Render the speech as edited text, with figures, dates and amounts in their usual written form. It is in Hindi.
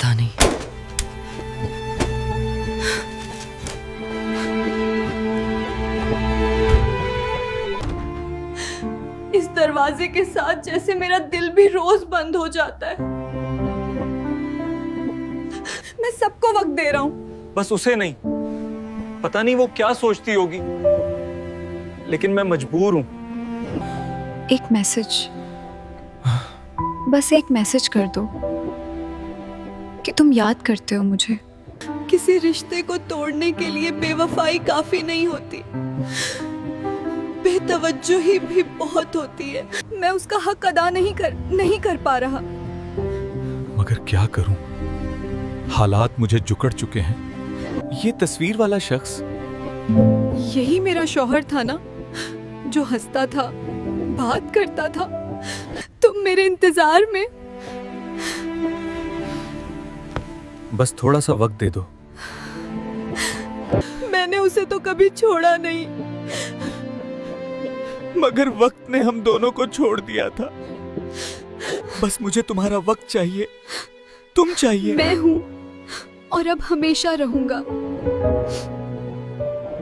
पता नहीं। इस दरवाजे के साथ जैसे मेरा दिल भी रोज बंद हो जाता है। मैं सबको वक्त दे रहा हूँ। बस उसे नहीं, पता नहीं वो क्या सोचती होगी, लेकिन मैं मजबूर हूं। एक मैसेज, बस एक मैसेज कर दो कि तुम याद करते हो मुझे। किसी रिश्ते को तोड़ने के लिए बेवफाई काफी नहीं होती, बेतवज्जोही भी बहुत होती है। मैं उसका हक अदा नहीं कर पा रहा। मगर क्या करूं, हालात मुझे जुकड़ चुके हैं। ये तस्वीर वाला शख्स यही मेरा शौहर था ना, जो हंसता था, बात करता था। तुम मेरे इंतजार में। बस थोड़ा सा वक्त दे दो। मैंने उसे तो कभी छोड़ा नहीं, मगर वक्त ने हम दोनों को छोड़ दिया था। बस मुझे तुम्हारा वक्त चाहिए, तुम चाहिए। मैं हूँ और अब हमेशा रहूंगा।